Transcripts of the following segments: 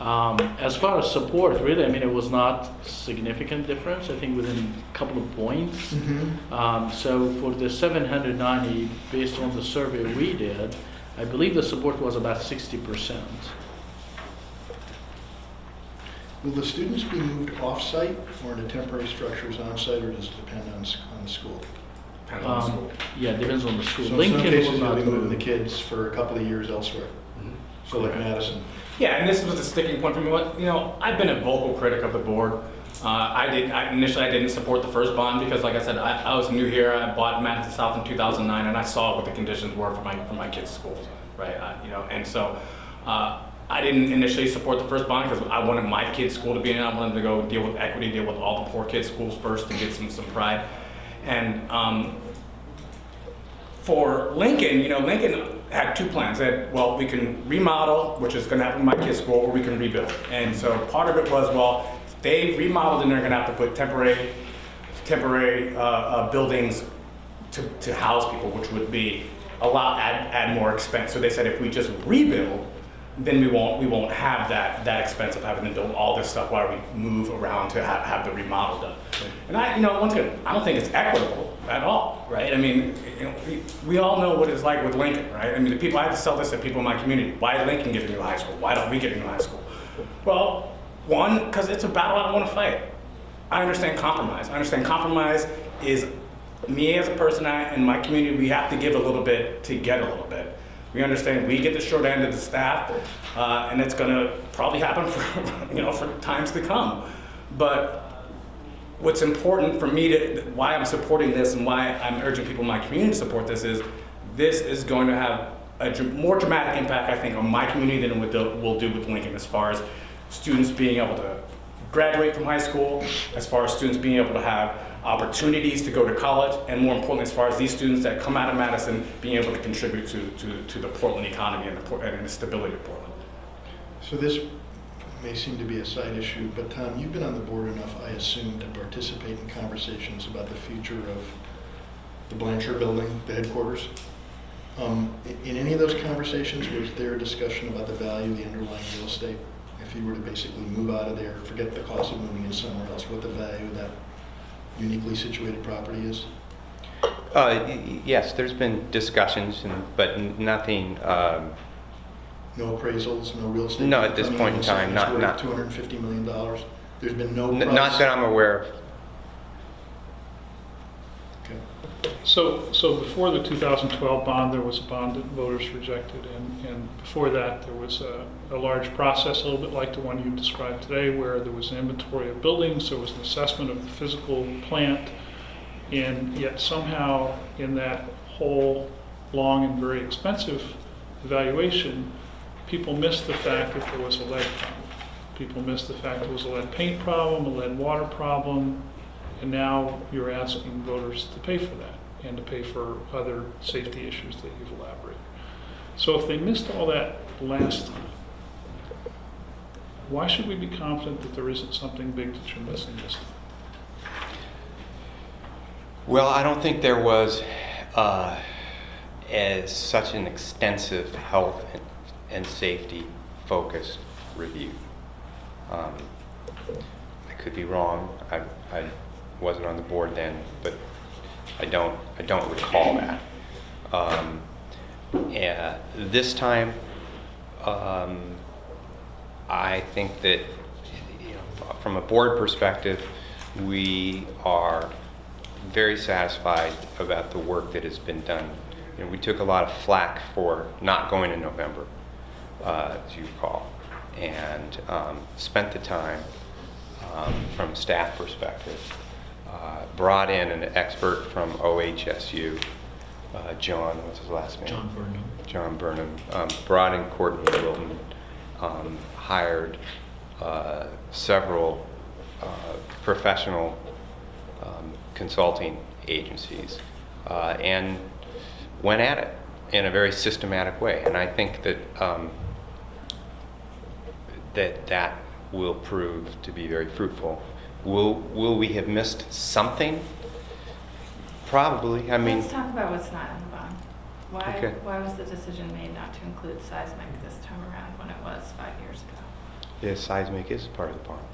As far as support, really, I mean, it was not significant difference, I think within a couple of points. So for the 790, based on the survey we did, I believe the support was about 60%. Will the students be moved off-site or into temporary structures on-site, or does it depend on the school? Yeah, it depends on the school. So in Lincoln some cases, will you'll not be moving the move. kids for a couple of years elsewhere. So like Madison. Yeah, and this was a sticking point for me. I've been a vocal critic of the board. Initially I didn't support the first bond because, like I said, I was new here. I bought Madison South in 2009, and I saw what the conditions were for my kids' schools, right? And so I didn't initially support the first bond because I wanted my kids' school to be in. I wanted to go deal with equity, deal with all the poor kids' schools first to get some pride. And for Lincoln, Lincoln had two plans. They had, well, we can remodel, which is going to happen in my kids' school, or we can rebuild. And so part of it was, well, they remodeled and they're going to have to put temporary buildings to house people, which would be add more expense. So they said if we just rebuild, then we won't have that expense of having to build all this stuff while we move around to have the remodel done. And once again, I don't think it's equitable at all, right? I mean, we all know what it's like with Lincoln, right? I mean, I had to sell this to people in my community. Why did Lincoln get a new high school? Why don't we get a new high school? Well, one, because it's a battle I don't want to fight. I understand compromise. I understand compromise is me as a person and my community, we have to give a little bit to get a little bit. We understand we get the short end of the staff, and it's going to probably happen for times to come. But what's important for me why I'm supporting this and why I'm urging people in my community to support this is going to have a more dramatic impact, I think, on my community than it will do with Lincoln, as far as students being able to graduate from high school, as far as students being able to have opportunities to go to college, and more importantly, as far as these students that come out of Madison being able to contribute to the Portland economy and the stability of Portland. So this may seem to be a side issue, but Tom, you've been on the board enough, I assume, to participate in conversations about the future of the Blanchard building, the headquarters. In any of those conversations, was there a discussion about the value of the underlying real estate? If you were to basically move out of there, forget the cost of moving in somewhere else, what the value of that uniquely situated property is? Yes, there's been discussions, but nothing. No appraisals, no real estate? No, at this point in time, not $250 million. There's been no price. Not that I'm aware of. Okay. So before the 2012 bond, there was a bond that voters rejected, and before that there was a large process, a little bit like the one you described today, where there was an inventory of buildings, there was an assessment of the physical plant, and yet somehow in that whole long and very expensive evaluation, people missed the fact that there was a lead problem. People missed the fact there was a lead paint problem, a lead water problem, and now you're asking voters to pay for that and to pay for other safety issues that you've elaborated. So if they missed all that last time, why should we be confident that there isn't something big that you're missing this time? Well, I don't think there was as such an extensive health and safety focused review. I could be wrong. I wasn't on the board then, but I don't recall that. This time, I think that from a board perspective, we are very satisfied about the work that has been done. We took a lot of flack for not going in November, as you recall, and spent the time from a staff perspective. Brought in an expert from OHSU, John, what's his last name? John Burnham. Brought in Courtney Wilton, hired several professional consulting agencies, and went at it in a very systematic way. And I think that that will prove to be very fruitful. Will we have missed something? Probably. I mean, let's talk about what's not in the bond. Okay. Why was the decision made not to include seismic this time around when it was 5 years ago? Yeah, seismic is part of the bond.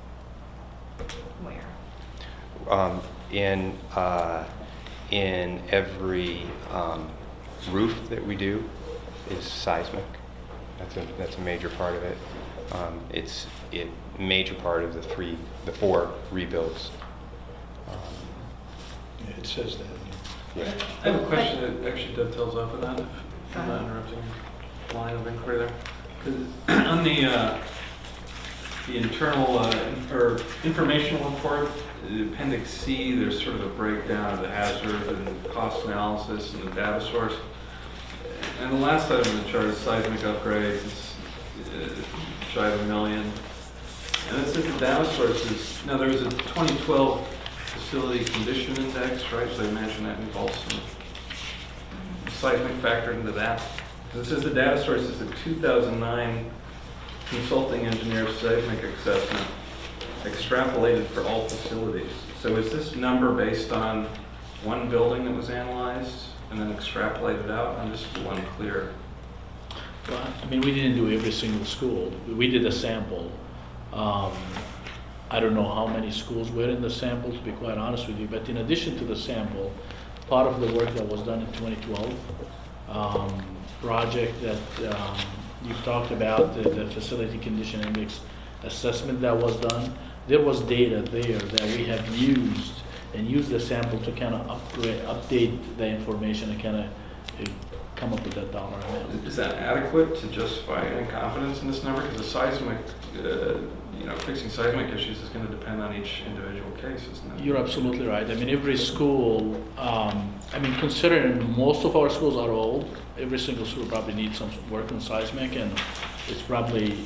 Where? In every roof that we do is seismic. That's a major part of it. It's a major part of the 4 rebuilds. Yeah, it says that. Yeah. I have a question that actually dovetails off of that, if I'm not interrupting your line of inquiry there. Because on the internal or informational report, the Appendix C, there's sort of a breakdown of the hazard and cost analysis and the data source. And the last item in the chart is seismic upgrades. It's shy of $1 million. And it says the data source is, now there was a 2012 facility condition index, right? So I imagine that involves some seismic factored into that. It says the data source is a 2009 consulting engineer seismic assessment extrapolated for all facilities. So is this number based on one building that was analyzed and then extrapolated out? I'm just a little unclear. Well, I mean, we didn't do every single school. We did a sample. I don't know how many schools were in the sample, to be quite honest with you, but in addition to the sample, part of the work that was done in 2012, project that you've talked about, the facility condition index assessment that was done, there was data there that we have used and used the sample to kind of update the information and kind of come up with that dollar amount. Is that adequate to justify any confidence in this number? Because the seismic, fixing seismic issues is going to depend on each individual case, isn't it? You're absolutely right. I mean, every school, considering most of our schools are old, every single school probably needs some work on seismic, and it's probably,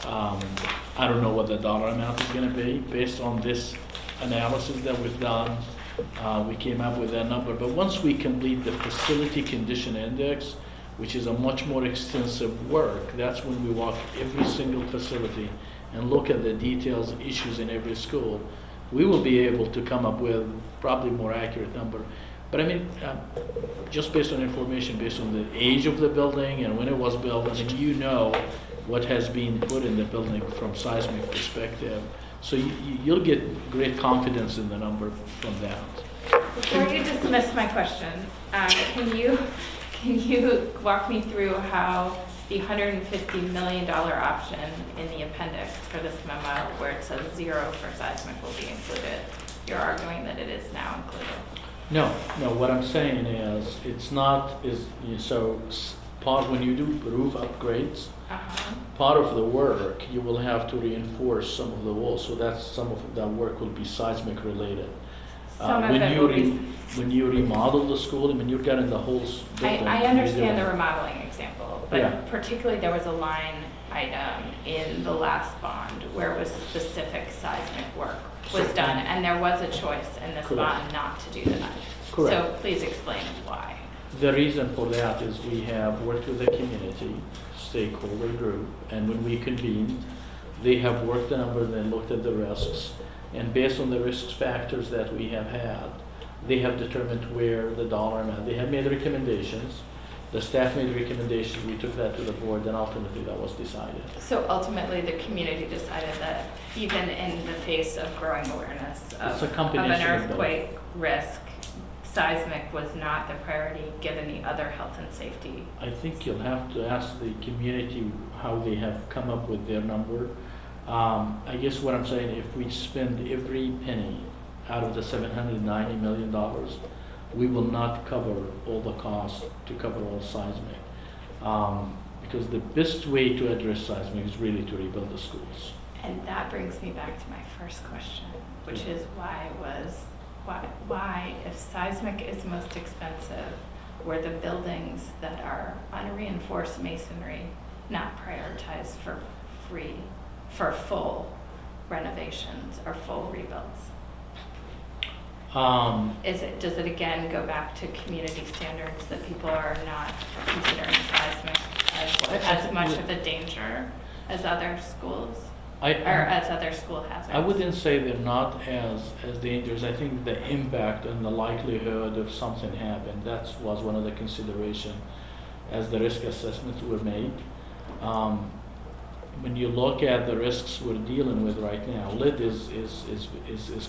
I don't know what the dollar amount is going to be. Based on this analysis that we've done, we came up with that number. But once we complete the facility condition index, which is a much more extensive work, that's when we walk every single facility and look at the details, issues in every school. We will be able to come up with probably more accurate number. But I mean, just based on information, based on the age of the building and when it was built, I mean, you know what has been put in the building from seismic perspective. So you'll get great confidence in the number from that. Before you dismiss my question, can you walk me through how the $150 million option in the appendix for this memo, where it says 0 for seismic, will be included? You're arguing that it is now included. No, what I'm saying is, it's not, part, when you do roof upgrades, part of the work, you will have to reinforce some of the walls, so that's some of that work will be seismic related. When you remodel the school, I mean, you're getting the whole building. I understand the remodeling example, but Yeah. particularly there was a line item in the last bond where it was specific seismic work was done, and there was a choice in this Correct. bond not to do that. Correct. So please explain why. The reason for that is we have worked with the community, stakeholder group, and when we convened, they have worked the number, they looked at the risks, and based on the risk factors that we have had, they have determined where the dollar amount, they have made recommendations, the staff made recommendations, we took that to the board, and ultimately that was decided. So ultimately, the community decided that even in the face of growing awareness It's a of combination an of both. earthquake risk, seismic was not the priority given the other health and safety. I think you'll have to ask the community how they have come up with their number. I guess what I'm saying, if we spend every penny out of the $790 million, we will not cover all the costs to cover all seismic. Because the best way to address seismic is really to rebuild the schools. And that brings me back to my first question, which is why, if seismic is most expensive, were the buildings that are unreinforced masonry not prioritized for full renovations or full rebuilds? Does it again go back to community standards that people are not considering seismic as much of a danger as other schools? Or as other school hazards? I wouldn't say they're not as dangerous. I think the impact and the likelihood of something happened, that was one of the considerations as the risk assessments were made. when you look at the risks we're dealing with right now, lid is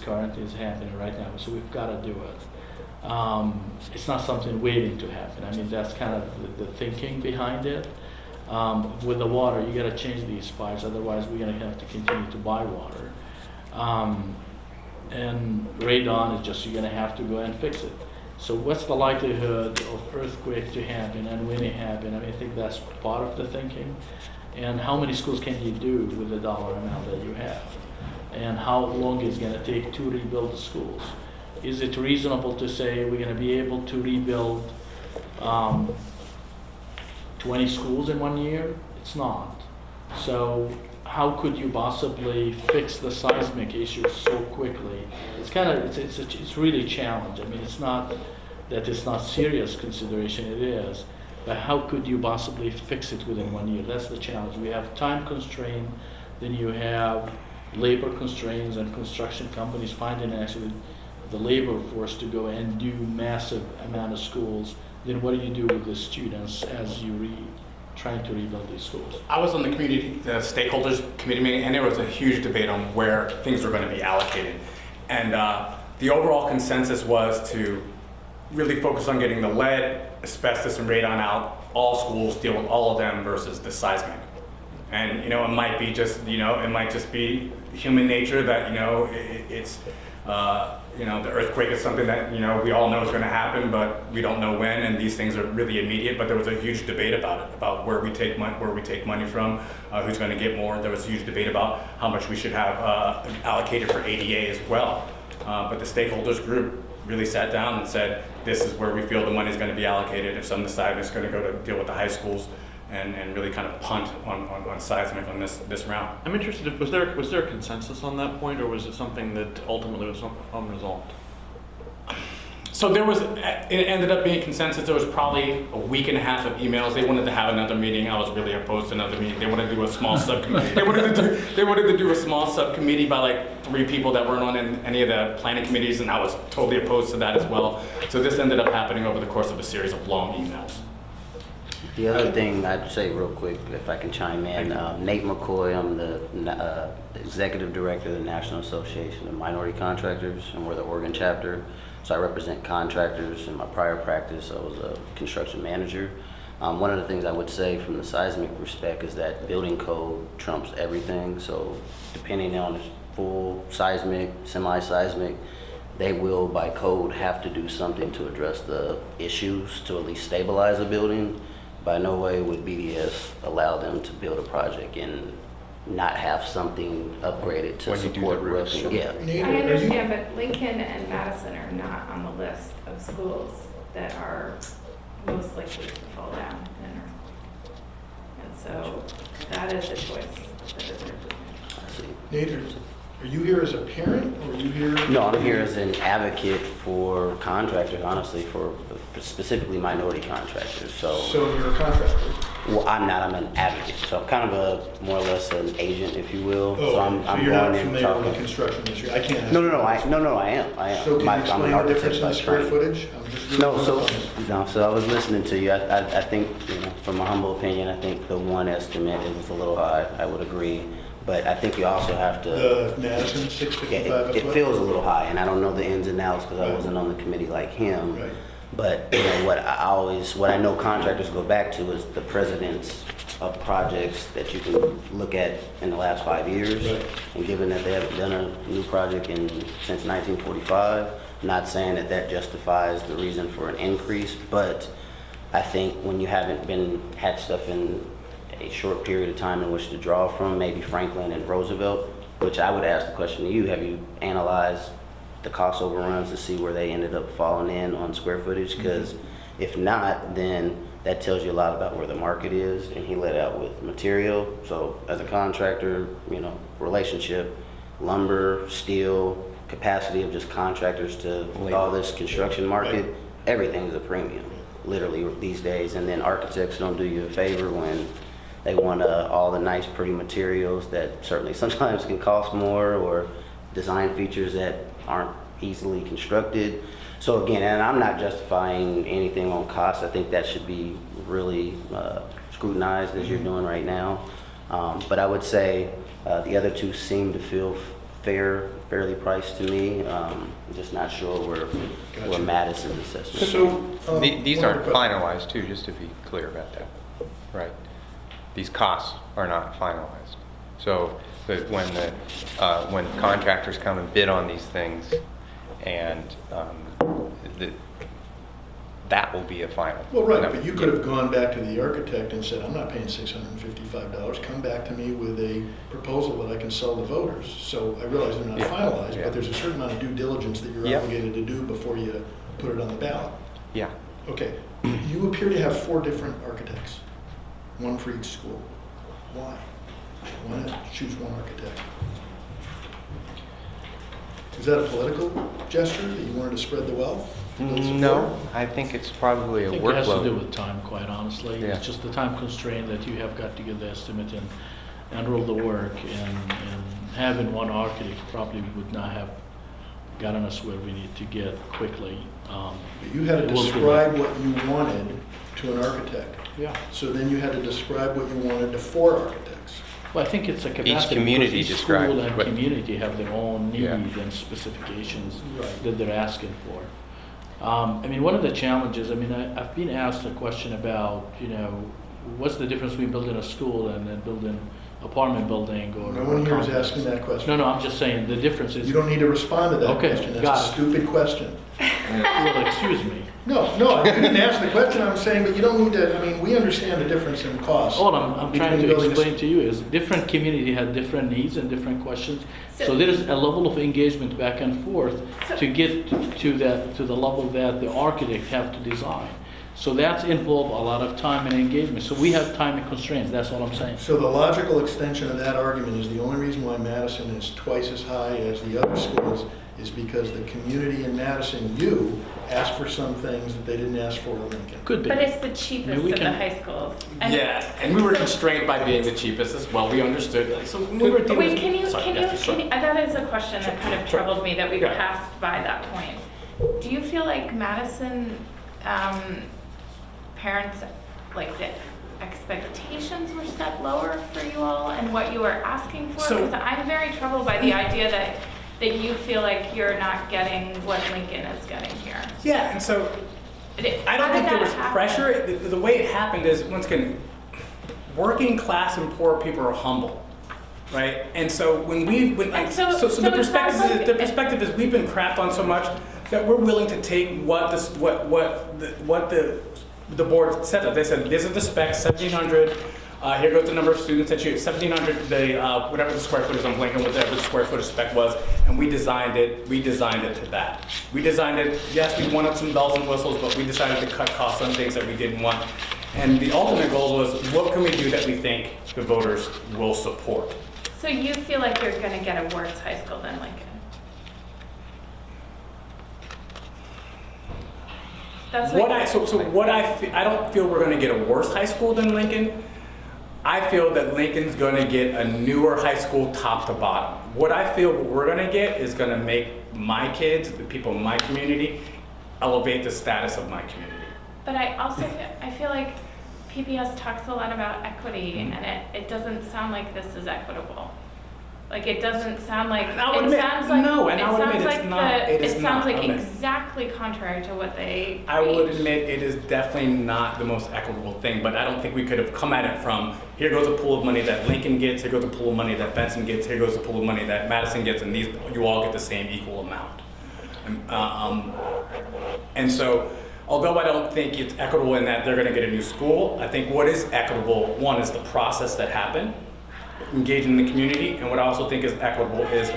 current, is happening right now, so we've got to do it. It's not something waiting to happen. I mean, that's kind of the thinking behind it. With the water, you got to change these pipes, otherwise we're going to have to continue to buy water. And radon is just, you're going to have to go and fix it. So what's the likelihood of earthquake to happen and when it happen? I mean, I think that's part of the thinking. And how many schools can you do with the dollar amount that you have? And how long is it going to take to rebuild the schools? Is it reasonable to say we're going to be able to rebuild 20 schools in 1 year? It's not. So how could you possibly fix the seismic issue so quickly? It's kind of, it's really a challenge. I mean, it's not that it's not serious consideration, it is, but how could you possibly fix it within 1 year? That's the challenge. We have time constraint, then you have labor constraints and construction companies finding actually the labor force to go and do massive amount of schools. Then what do you do with the students as you trying to rebuild these schools? I was on the stakeholders committee meeting, and there was a huge debate on where things were going to be allocated. And the overall consensus was to really focus on getting the lead, asbestos, and radon out, all schools, deal with all of them versus the seismic. And, it might be just, it might just be human nature that, the earthquake is something that, we all know is going to happen, but we don't know when, and these things are really immediate. But there was a huge debate about it, about where we take money from, who's going to get more. There was a huge debate about how much we should have allocated for ADA as well. But the stakeholders group really sat down and said, this is where we feel the money is going to be allocated. If some of the seismic is going to go to deal with the high schools, and really kind of punt on seismic on this round. I'm interested, was there a consensus on that point, or was it something that ultimately was unresolved? So it ended up being consensus. There was probably a week and a half of emails. They wanted to have another meeting. I was really opposed to another meeting. They wanted to do a small subcommittee. They wanted to do a small subcommittee by like 3 people that weren't on any of the planning committees, and I was totally opposed to that as well. So this ended up happening over the course of a series of long emails. The other thing I'd say real quick, if I can chime in, Nate McCoy, I'm the Executive Director of the National Association of Minority Contractors, and we're the Oregon chapter. So I represent contractors. In my prior practice, I was a construction manager. One of the things I would say from the seismic respect is that building code trumps everything. So depending on full seismic, semi-seismic, they will by code have to do something to address the issues to at least stabilize a building. By no way would BDS allow them to build a project and not have something upgraded to support roofing. Yeah. I understand, but Lincoln and Madison are not on the list of schools that are most likely to fall down in an earthquake. And so that is a choice that is Nate, are you here as a parent, or are you here? No, I'm here as an advocate for contractors, honestly, for specifically minority contractors. So you're a contractor? Well, I'm not. I'm an advocate. So I'm kind of a more or less an agent, if you will. Oh, so I'm you're not going in familiar talking. with the construction industry. I can't. Ask No, you I am. So can you explain the difference in by the square training. footage? I'm just really So I was listening to you. I think, from my humble opinion, I think the one estimate was a little high. I would agree. But I think you also have to. The Madison 655. It feels a little high, and I don't know the ins and outs because I wasn't on the committee like him. Right. But what I know contractors go back to is the precedents of projects that you can look at in the last 5 years. Right. And given that they haven't done a new project since 1945, not saying that justifies the reason for an increase, but I think when you haven't had stuff in a short period of time in which to draw from, maybe Franklin and Roosevelt, which I would ask the question to you, have you analyzed the cost overruns to see where they ended up falling in on square footage? Because if not, then that tells you a lot about where the market is. And he let out with material. So as a contractor, relationship, lumber, steel, capacity of just contractors to all this construction market, Right. Everything's a premium, literally these days. And then architects don't do you a favor when they want all the nice, pretty materials that certainly sometimes can cost more, or design features that aren't easily constructed. So again, and I'm not justifying anything on cost. I think that should be really scrutinized as you're doing right now. But I would say the other two seem to feel fairly priced to me. I'm just not sure where Gotcha. Madison's assessment. So, These one aren't other question. finalized too, just to be clear about that, right? These costs are not finalized. So when contractors come and bid on these things, and that will be a final. Well, right, but you could have gone back to the architect and said, I'm not paying $655. Come back to me with a proposal that I can sell to voters. So I realize they're not Yeah. finalized, Yeah. but there's a certain amount of due diligence that you're Yeah. obligated to do before you put it on the ballot. Yeah. Okay, you appear to have 4 different architects, one for each school. Why? Why not choose one architect? Is that a political gesture that you wanted to spread the wealth? Build support? No, I think it's probably I a think it has to do workload. with time, quite honestly. Yeah. It's just the time constraint that you have got to get the estimate and roll the work, and having one architect probably would not have gotten us where we need to get quickly. But you had to It will be- describe what you wanted to an architect. Yeah, So then you had to describe what you wanted to 4 architects. well, I think it's a capacity. community because each described school and what- community have their own need Yeah. and specifications Right. that they're asking for. I mean, one of the challenges, I mean, I've been asked a question about, what's the difference between building a school and then building apartment building or. No one here is complex? asking that question. No, I'm just saying the difference is. You don't need to respond to that Okay, question. That's got a it. stupid question. Well, excuse me. No, you didn't ask the question. I'm saying, but you don't need to, I mean, we understand the difference in cost. All I'm trying between to building a explain to you is different community have different needs and different questions. So So- there is a level of engagement back and forth to get to the level that the architect have to design. So that's involved a lot of time and engagement. So we have time and constraints, that's all I'm saying. So the logical extension of that argument is the only reason why Madison is twice as high as the other schools is because the community in Madison, you, asked for some things that they didn't ask for at Lincoln. Could be. But it's the cheapest we of the can- high schools. And- Yeah, and we were constrained by being the cheapest as well. We understood. Like, so we were dealing Wait, with- can you, sorry, can you, yes, sure. can you, that is a question that kind of Sure. troubled me, that we Yeah. passed by that point. Do you feel like Madison, parents, like the expectations were set lower for you all and what you were asking for? So- Because I'm very troubled by the idea that you feel like you're not getting what Lincoln is getting here. Yeah, and so I don't How think did there that was happen? pressure. The way it happened is, once again, working class and poor people are humble, right? And so when And so the it sounds perspective is we've been crapped on so much that we're willing to take what the board said. They said these are the specs, 1,700. Here goes the number of students that you 1,700. Whatever the square footage, I'm blanking whatever the square footage spec was, and we designed it. We designed it to that. We designed it. Yes, we wanted some bells and whistles, but we decided to cut costs on things that we didn't want. And the ultimate goal was, what can we do that we think the voters will support? So you feel like you're gonna get a worse high school than Lincoln? That's What I don't feel we're going to get a worse high school than Lincoln. I feel that Lincoln's going to get a newer high school top to bottom. What I feel we're going to get is going to make my kids, the people in my community, elevate the status of my community. But I also, I feel like PBS talks a lot about equity, and it doesn't sound like this is equitable. Like, it doesn't sound like, And I would it admit, sounds like, no, and it I would sounds admit it's like not- it is it sounds not, like I admit. exactly contrary to what they I would preach. admit it is definitely not the most equitable thing, but I don't think we could have come at it from, here goes a pool of money that Lincoln gets, here goes a pool of money that Benson gets, here goes a pool of money that Madison gets, and you all get the same equal amount. And so, although I don't think it's equitable in that they're going to get a new school, I think what is equitable, one, is the process that happened, engaging the community, and what I also think is equitable is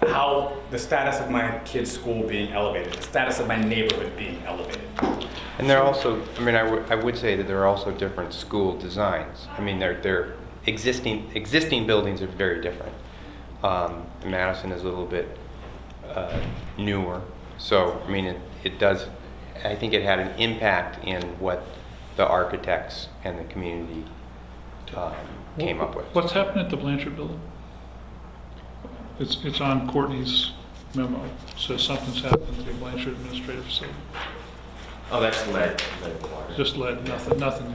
how the status of my kid's school being elevated, the status of my neighborhood being elevated. And they're also, I mean, I would say that there are also different school designs. I mean, they're existing buildings are very different. Madison is a little bit newer. So, I mean, it does, I think it had an impact in what the architects and the community came up with. What's happened at the Blanchard building? It's on Courtney's memo. So something's happened at the Blanchard administrative facility. Oh, that's lead water. Just lead, nothing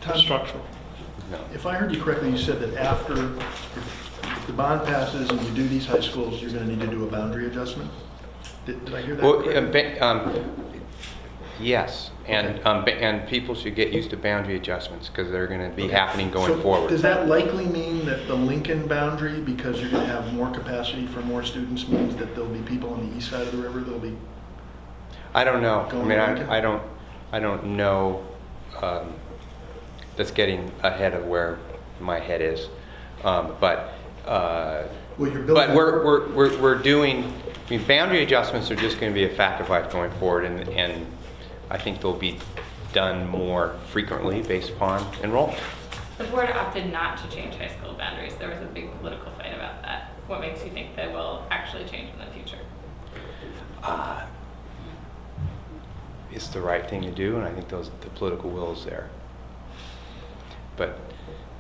Tom, structural. no. If I heard you correctly, you said that after if the bond passes and you do these high schools, you're going to need to do a boundary adjustment? Did I hear that Well, correctly? yes, and people should get used to boundary adjustments because they're going to be Okay. happening going So forward. Does that likely mean that the Lincoln boundary, because you're going to have more capacity for more students, means that there'll be people on the east side of the river that'll be? I don't know. I Going mean, Lincoln? I don't know. That's getting ahead of where my head is, but. Well, you're But building. we're doing, I mean, boundary adjustments are just going to be a fact of life going forward, and I think they'll be done more frequently based upon enrollment. The board opted not to change high school boundaries. There was a big political fight about that. What makes you think they will actually change in the future? It's the right thing to do, and I think the political will is there. But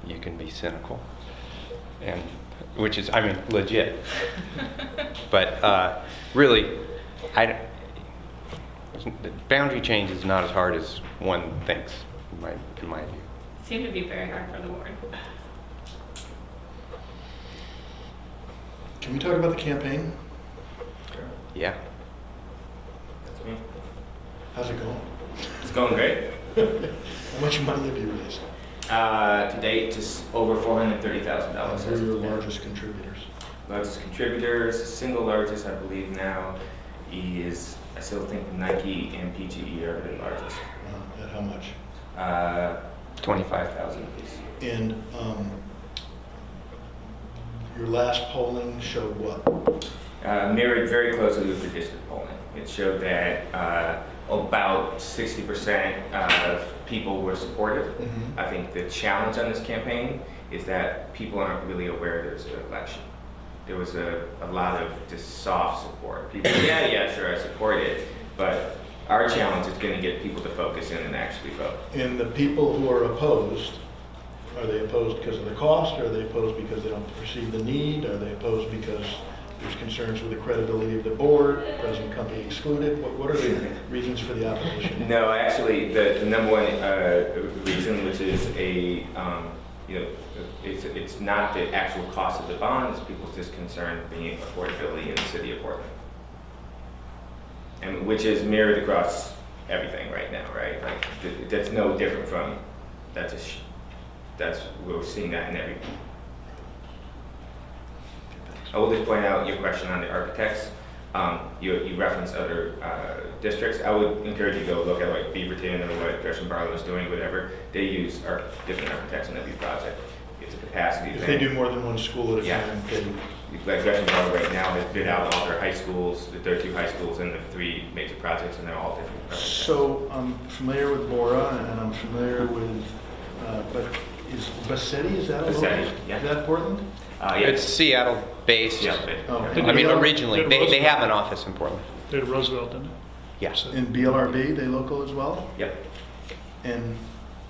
you can be cynical, and which is, I mean, legit. But really, boundary change is not as hard as one thinks, in my view. Seemed to be very hard for the board. Can we talk about the campaign? Yeah. That's me. How's it going? It's going great. How much money have you raised? To date, just over $430,000. Who are your largest contributors? Largest contributors, single largest, I believe now, is, I still think Nike and Pt2 are the largest. At how much? 25,000 apiece. And your last polling showed what? Mirrored very closely with the district polling. It showed that about 60% of people were supportive. Mhm. I think the challenge on this campaign is that people aren't really aware there's an election. There was a lot of just soft support. People, yeah, sure, I support it. But our challenge is going to get people to focus in and actually vote. And the people who are opposed, are they opposed because of the cost? Are they opposed because they don't perceive the need? Are they opposed because there's concerns with the credibility of the board, present company excluded? What are the reasons for the opposition? No, actually, the number one reason, which is it's not the actual cost of the bond, it's people's just concern being affordability in the city of Portland. And which is mirrored across everything right now, right? Like that's no different from we're seeing that in every. I will just point out your question on the architects. You referenced other districts. I would encourage you to go look at like Beaverton or what Gresham Barlow is doing, whatever. They use different architects in every project. It's a capacity If thing. they do more than one school at a Yeah. time, they, Like Gresham Barlow right now has bid out all their high schools, their 2 high schools and the 3 major projects, and they're all different architects. so I'm familiar with Bora and I'm familiar with, but is Bassetti, is that a local? Bassetti, yeah. Is that Portland? Yeah. It's Seattle based. Yeah, Oh, yeah. okay. I mean, Did originally, Roosevelt- they have an office in Portland. Did Roosevelt, didn't it? Yeah. So- In BLRB, they local as well? Yep. And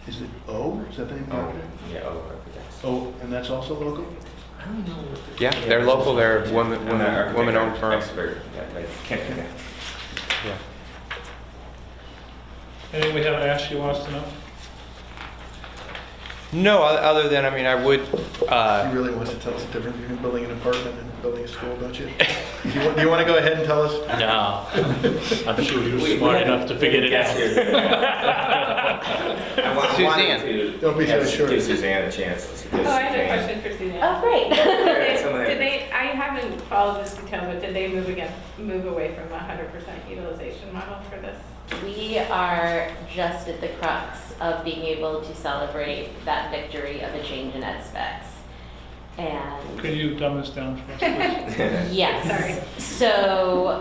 is it O? Is that the name of the Oh, architect? yeah, architects. Oh, and that's also local? I don't know. Yeah, they're local. They're a I'm not an architect woman-owned firm. Expert. Yeah, I can't do that. Yeah. Anything we haven't asked you want us to know? No, other than, I mean, I would, You really want to tell us the difference between building an apartment and building a school, don't you? Do you want to go ahead and tell us? No, I'm sure you're We smart had enough to figure it guest out. here. I wanted Suzanne. Don't be so to sure. Give Suzanne a chance. To Oh, I had a question for Suzanne. Oh, great. Some of that- Did they, I haven't followed this detail, but did they move away from a 100% utilization model for this? We are just at the crux of being able to celebrate that victory of a change in ed specs. And Could you dumb this down for us, please? yes, Sorry. so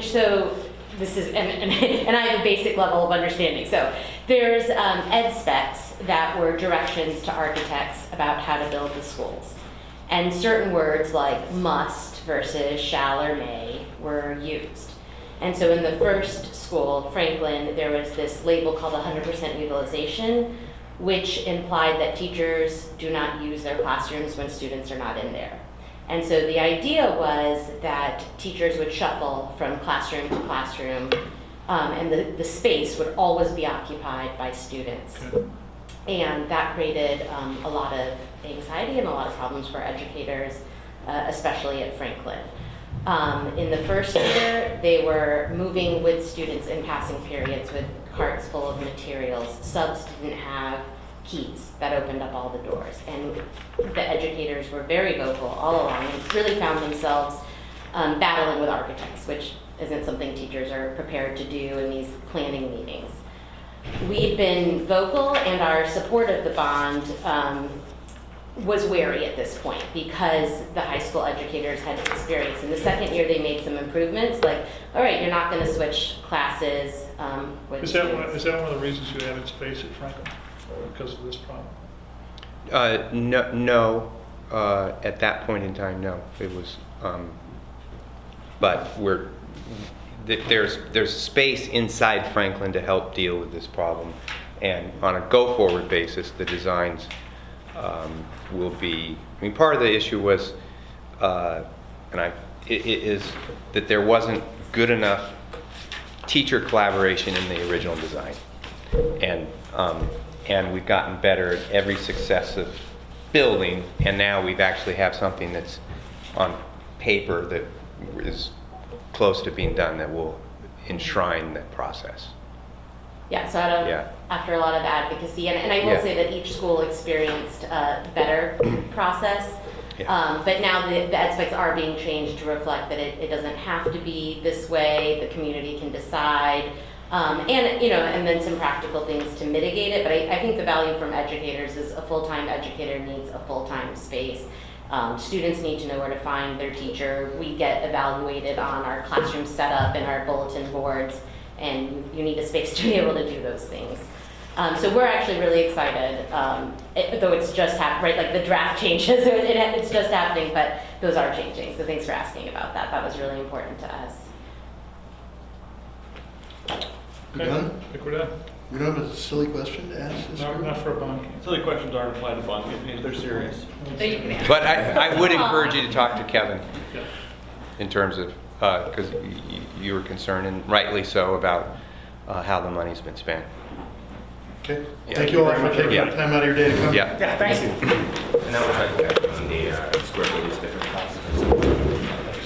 so this is and I have a basic level of understanding. So there's ed specs that were directions to architects about how to build the schools, and certain words like must versus shall or may were used. And so in the first school, Franklin, there was this label called 100% utilization, which implied that teachers do not use their classrooms when students are not in there. And so the idea was that teachers would shuffle from classroom to classroom, and the space would always be occupied by students. Okay. And that created a lot of anxiety and a lot of problems for educators, especially at Franklin. In the first year, they were moving with students in passing periods with carts full of materials. Subs didn't have keys that opened up all the doors. And the educators were very vocal all along and really found themselves battling with architects, which isn't something teachers are prepared to do in these planning meetings. We've been vocal, and our support of the bond was wary at this point because the high school educators had experience. In the second year, they made some improvements, like, all right, you're not going to switch classes with Is that students. one of the reasons you added space at Franklin, because of this problem? No, at that point in time, no. It was, but there's space inside Franklin to help deal with this problem, and on a go-forward basis, the designs will be. I mean, part of the issue was, is that there wasn't good enough teacher collaboration in the original design, and we've gotten better at every successive building, and now we've actually have something that's on paper that is close to being done that will enshrine that process. Yeah, so Yeah. after a lot of advocacy, and I will Yeah. say that each school experienced a better process. Yeah. But now the ed specs are being changed to reflect that it doesn't have to be this way, the community can decide. And then some practical things to mitigate it, but I think the value from educators is a full-time educator needs a full-time space. Students need to know where to find their teacher. We get evaluated on our classroom setup and our bulletin boards, and you need a space to be able to do those things. So we're actually really excited, though it's just happening, right? Like the draft changes, it's just happening, but those are changing. So thanks for asking about that. That was really important to us. You done? I think we're done. We don't have a silly question to ask this No, group? not for a bond campaign. Silly questions aren't applied to bond campaigns, they're serious. So you can answer. But I would encourage you to talk to Kevin Yeah. in terms of, because you were concerned, and rightly so, about how the money's been spent. Okay. Yeah. Thank you all for taking Yeah. the time out of your day to come. Yeah. Yeah, thanks. And that was like on the square footage difference costs.